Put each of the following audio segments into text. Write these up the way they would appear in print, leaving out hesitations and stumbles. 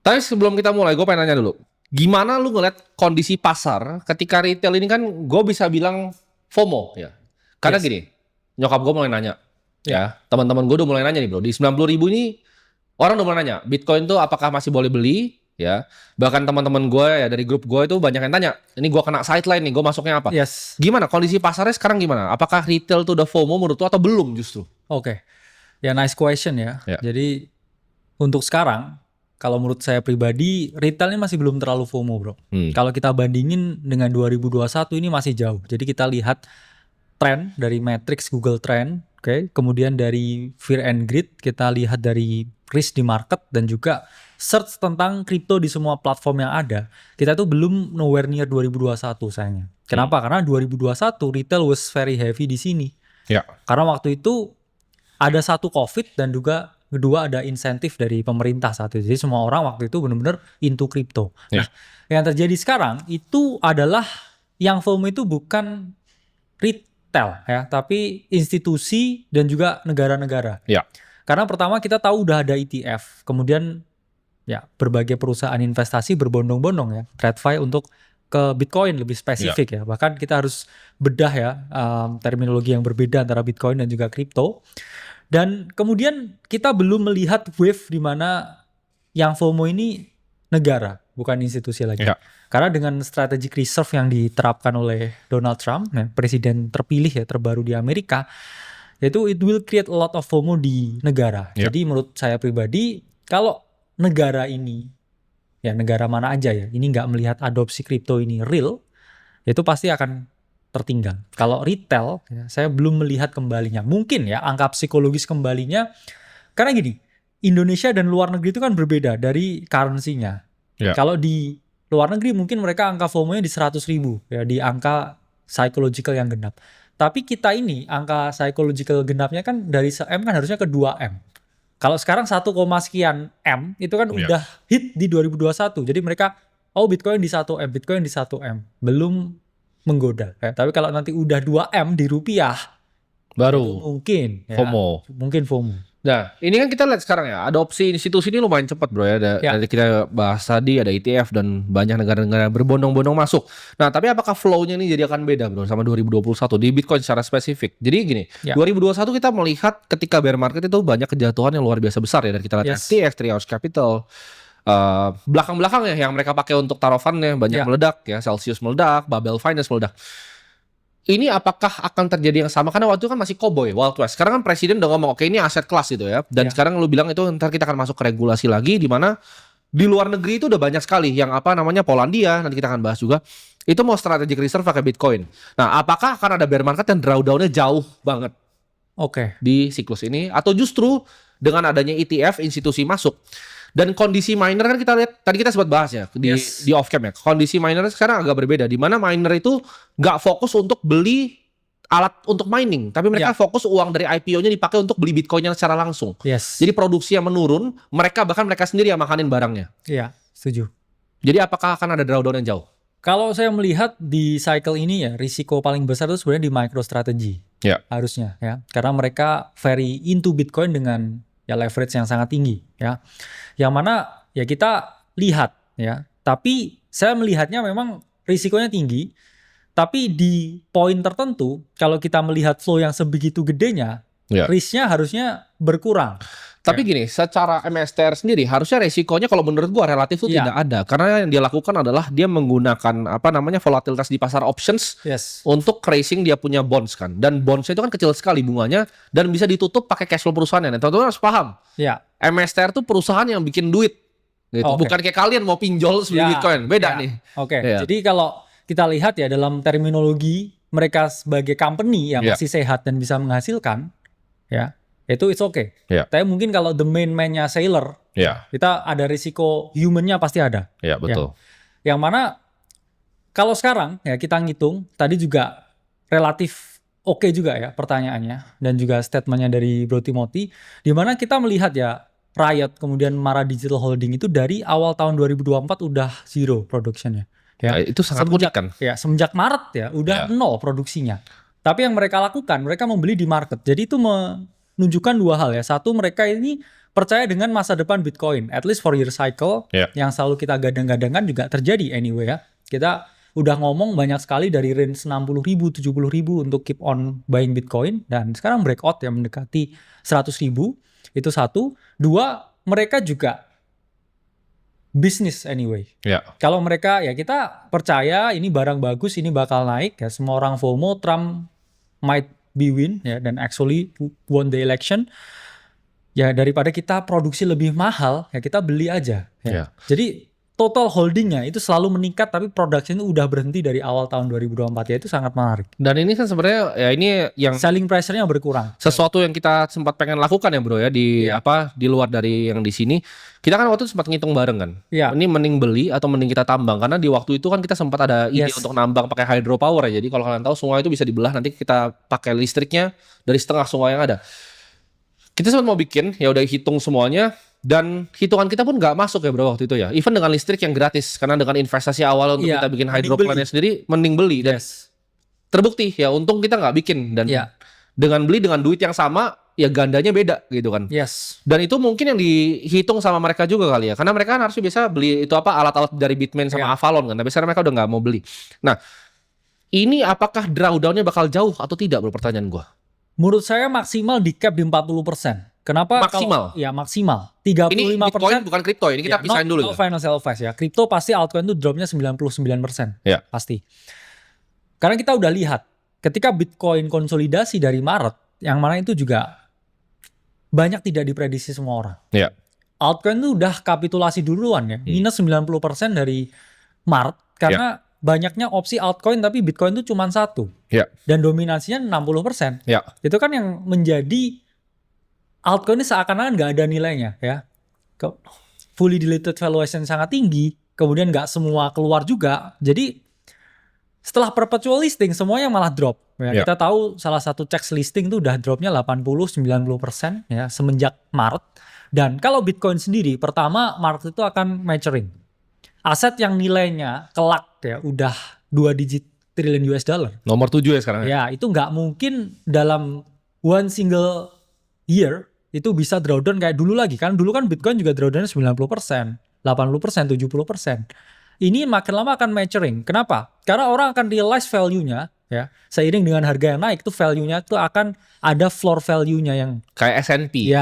Tapi sebelum kita mulai, gue pengen nanya dulu. Gimana lu ngeliat kondisi pasar ketika retail ini kan gue bisa bilang FOMO ya. Karena Yes. gini, nyokap gue mulai nanya. Ya. Ya, teman-teman gue udah mulai nanya nih bro. Di 90.000 ini orang udah mulai nanya, Bitcoin tuh apakah masih boleh beli? Ya, bahkan teman-teman gue ya dari grup gue itu banyak yang tanya. Ini gue kena sideline nih, gue masuknya apa? Yes. Gimana kondisi pasarnya sekarang gimana? Apakah retail tuh udah FOMO menurut lu atau belum justru? Oke. Ya, nice question ya. Ya. Jadi untuk sekarang, kalau menurut saya pribadi, retail ini masih belum terlalu FOMO bro. Kalau kita bandingin dengan 2021 ini masih jauh. Jadi kita lihat tren dari matrix Google Trend, oke. Kemudian dari Fear and Greed, kita lihat dari risk di market dan juga search tentang kripto di semua platform yang ada. Kita tuh belum nowhere near 2021 sayangnya. Kenapa? Karena 2021 retail was very heavy di sini. Ya. Karena waktu itu ada satu COVID dan juga kedua ada insentif dari pemerintah saat itu. Jadi semua orang waktu itu benar-benar into crypto. Ya. Nah, yang terjadi sekarang itu adalah yang FOMO itu bukan retail ya, tapi institusi dan juga negara-negara. Ya. Karena pertama kita tahu udah ada ETF, kemudian ya berbagai perusahaan investasi berbondong-bondong ya, TradFi untuk ke Bitcoin lebih spesifik ya. Bahkan kita harus bedah ya terminologi yang berbeda antara Bitcoin dan juga kripto. Dan kemudian kita belum melihat wave di mana yang FOMO ini negara, bukan institusi lagi. Ya. Karena dengan strategic reserve yang diterapkan oleh Donald Trump, presiden terpilih ya terbaru di Amerika, yaitu it will create a lot of FOMO di negara. Ya. Jadi menurut saya pribadi, kalau negara ini, ya negara mana aja ya, ini nggak melihat adopsi kripto ini real, itu pasti akan tertinggal. Kalau retail, ya, saya belum melihat kembalinya. Mungkin ya angka psikologis kembalinya, karena gini, Indonesia dan luar negeri itu kan berbeda dari currency-nya. Ya. Kalau di luar negeri mungkin mereka angka FOMO-nya di 100.000, ya di angka psychological yang genap. Tapi kita ini angka psychological genapnya kan dari M kan harusnya ke 2M. Kalau sekarang 1, sekian M itu kan udah hit di 2021. Jadi mereka Bitcoin di 1M, Bitcoin di 1M. Belum menggoda. Tapi kalau nanti udah 2M di rupiah Baru mungkin ya, FOMO. mungkin FOMO. Nah, ini kan kita lihat sekarang ya, adopsi institusi ini lumayan cepat bro ya. Dari kita bahas tadi ada ETF dan banyak negara-negara berbondong-bondong masuk. Nah, tapi apakah flow-nya ini jadi akan beda bro sama 2021 di Bitcoin secara spesifik? Jadi gini, 2021 kita melihat ketika bear market itu banyak kejatuhan yang luar biasa besar ya. Dan kita lihat FTX, Three Arrows Capital, belakang-belakang ya yang mereka pakai untuk taruh fundnya banyak meledak ya, Celsius meledak, Babel Finance meledak. Ini apakah akan terjadi yang sama? Karena waktu itu kan masih cowboy, Wild West. Sekarang kan presiden udah ngomong, oke ini aset kelas gitu ya. Dan sekarang lu bilang itu ntar kita akan masuk ke regulasi lagi, di mana di luar negeri itu udah banyak sekali yang apa namanya Polandia, nanti kita akan bahas juga. Itu mau strategic reserve pakai Bitcoin. Nah, apakah akan ada bear market yang drawdown-nya jauh banget di siklus ini? Atau justru dengan adanya ETF, institusi masuk, dan kondisi miner kan kita lihat tadi kita sempat bahas ya di off cam ya. Kondisi miner sekarang agak berbeda, di mana miner itu nggak fokus untuk beli alat untuk mining, tapi mereka fokus uang dari IPO-nya dipakai untuk beli Bitcoin-nya secara langsung. Jadi produksi yang menurun, mereka sendiri yang makanin barangnya. Iya, setuju. Jadi apakah akan ada drawdown yang jauh? Kalau saya melihat di cycle ini ya, risiko paling besar itu sebenarnya di MicroStrategy. Harusnya ya, karena mereka very into Bitcoin dengan ya leverage yang sangat tinggi ya. Yang mana ya kita lihat ya. Tapi saya melihatnya memang risikonya tinggi. Tapi di poin tertentu kalau kita melihat flow yang sebegitu gedenya, risknya harusnya berkurang. Tapi gini, secara MSTR sendiri harusnya resikonya kalau menurut gua relatif itu tidak ada. Karena yang dia lakukan adalah dia menggunakan apa namanya volatilitas di pasar options untuk raising dia punya bonds kan. Dan bondsnya itu kan kecil sekali bunganya dan bisa ditutup pakai cash flow perusahaannya. Nah, teman-teman harus paham. MSTR itu perusahaan yang bikin duit. Gitu. Bukan kayak kalian mau pinjol beli Bitcoin. Beda nih. Jadi kalau kita lihat ya dalam terminologi mereka sebagai company yang masih sehat dan bisa menghasilkan ya. Itu it's okay. Tapi mungkin kalau the man-nya sailor, kita ada risiko humannya pasti ada. Betul. Yang mana kalau sekarang ya kita ngitung tadi juga relatif oke juga ya pertanyaannya dan juga statementnya dari Bro Timothy, di mana kita melihat ya Riot kemudian Mara Digital Holding itu dari awal tahun 2024 udah zero productionnya. Itu sangat unik kan? Semenjak Maret ya udah nol produksinya. Tapi yang mereka lakukan, mereka membeli di market. Jadi itu menunjukkan dua hal ya. Satu, mereka ini percaya dengan masa depan Bitcoin, at least for year cycle yang selalu kita gadang-gadangkan juga terjadi anyway ya. Kita udah ngomong banyak sekali dari range 60.000, 70.000 untuk keep on buying Bitcoin, dan sekarang breakout yang mendekati 100.000. Itu satu. Dua, mereka juga bisnis anyway. Kalau mereka, ya kita percaya ini barang bagus, ini bakal naik ya. Semua orang FOMO, Trump might be win ya, dan actually won the election. Ya daripada kita produksi lebih mahal, ya kita beli aja ya. Jadi total holdingnya itu selalu meningkat, tapi production itu udah berhenti dari awal tahun 2024 ya, itu sangat menarik. Dan ini kan sebenarnya ya ini yang selling pressure-nya berkurang. Sesuatu yang kita sempat pengen lakukan ya bro ya di di luar dari yang di sini. Kita kan waktu itu sempat ngitung bareng kan. Ini mending beli atau mending kita tambang, karena di waktu itu kan kita sempat ada ide untuk nambang pakai hydropower ya. Jadi kalau kalian tahu sungai itu bisa dibelah, nanti kita pakai listriknya dari setengah sungai yang ada. Kita sempat mau bikin, ya udah hitung semuanya. Dan hitungan kita pun nggak masuk ya bro waktu itu ya. Even dengan listrik yang gratis, karena dengan investasi awal untuk kita bikin hydroplannya sendiri, mending beli. Dan terbukti ya, untung kita nggak bikin. Dan dengan beli dengan duit yang sama, ya gandanya beda gitu kan. Dan itu mungkin yang dihitung sama mereka juga kali ya, karena mereka kan harusnya biasa beli itu alat-alat dari Bitmain sama Avalon kan. Tapi sekarang mereka udah nggak mau beli. Nah, ini apakah drawdownnya bakal jauh atau tidak bro, pertanyaan gue? Menurut saya maksimal di cap di 40%. Kenapa? Maksimal? Ya maksimal. 35%. Ini Bitcoin bukan kripto, ini kita pisahin dulu. No financial advice ya. Kripto pasti altcoin itu dropnya 99%. Pasti. Karena kita udah lihat, ketika Bitcoin konsolidasi dari Maret, yang mana itu juga banyak tidak diprediksi semua orang. Altcoin itu udah kapitulasi duluan ya. Minus 90% dari Maret. Karena banyaknya opsi altcoin, tapi Bitcoin itu cuma satu. Dan dominasinya 60%. Itu kan yang menjadi altcoin ini seakan-akan nggak ada nilainya ya. Fully diluted valuation sangat tinggi, kemudian nggak semua keluar juga. Jadi setelah perpetual listing semuanya malah drop. Ya, kita tahu salah satu checks listing itu udah dropnya 80-90% ya semenjak Maret. Dan kalau Bitcoin sendiri, pertama Maret itu akan maturing. Aset yang nilainya kelak ya udah 2 digit triliun US dollar. Nomor 7 ya sekarang. Ya itu nggak mungkin dalam one single year itu bisa drawdown kayak dulu lagi. Kan dulu kan Bitcoin juga drawdownnya 90%, 80%, 70%. Ini makin lama akan maturing. Kenapa? Karena orang akan realize value-nya ya. Seiring dengan harga yang naik itu value-nya itu akan ada floor value-nya yang kayak S&P.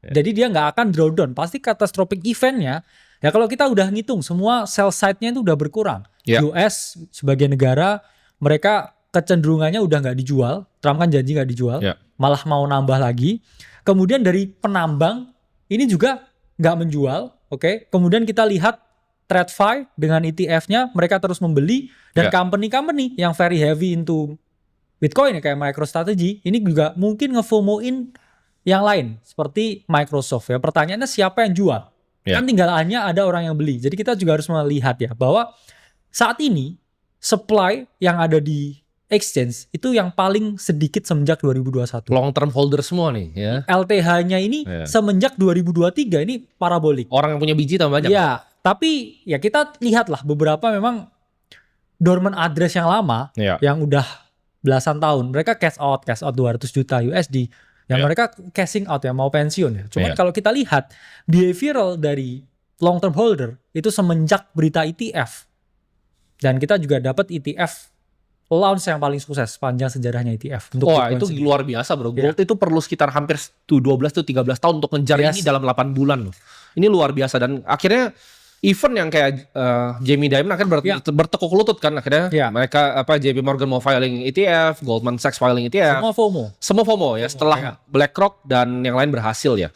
Jadi dia nggak akan drawdown. Pasti catastrophic event-nya ya kalau kita udah ngitung semua sell side-nya itu udah berkurang. US sebagai negara mereka kecenderungannya udah nggak dijual. Trump kan janji nggak dijual. Malah mau nambah lagi. Kemudian dari penambang ini juga nggak menjual, Kemudian kita lihat TradFi dengan ETF-nya mereka terus membeli, dan company-company yang very heavy into Bitcoin kayak MicroStrategy ini juga mungkin nge-FOMO-in yang lain seperti Microsoft ya. Pertanyaannya siapa yang jual? Kan tinggal hanya ada orang yang beli. Jadi kita juga harus melihat ya bahwa saat ini supply yang ada di exchange itu yang paling sedikit semenjak 2021. Long term holder semua nih ya. LTH-nya ini semenjak 2023 ini parabolik. Orang yang punya biji tambah banyak. Ya, tapi ya kita lihatlah beberapa memang dormant address yang lama yang udah belasan tahun. Mereka cash out 200 juta USD. Yang mereka cashing out ya, mau pensiun ya. Cuman kalau kita lihat behavioral dari long term holder itu semenjak berita ETF. Dan kita juga dapat ETF launch yang paling sukses sepanjang sejarahnya ETF. Wah itu sendiri. Luar biasa bro. Gold itu perlu sekitar hampir 12-13 tahun untuk ngejar ini dalam 8 bulan loh. Ini luar biasa, dan akhirnya event yang kayak Jamie Dimon akhirnya bertekuk lutut kan akhirnya. Mereka JP Morgan mau filing ETF, Goldman Sachs filing ETF. Semua FOMO ya setelah BlackRock dan yang lain berhasil ya.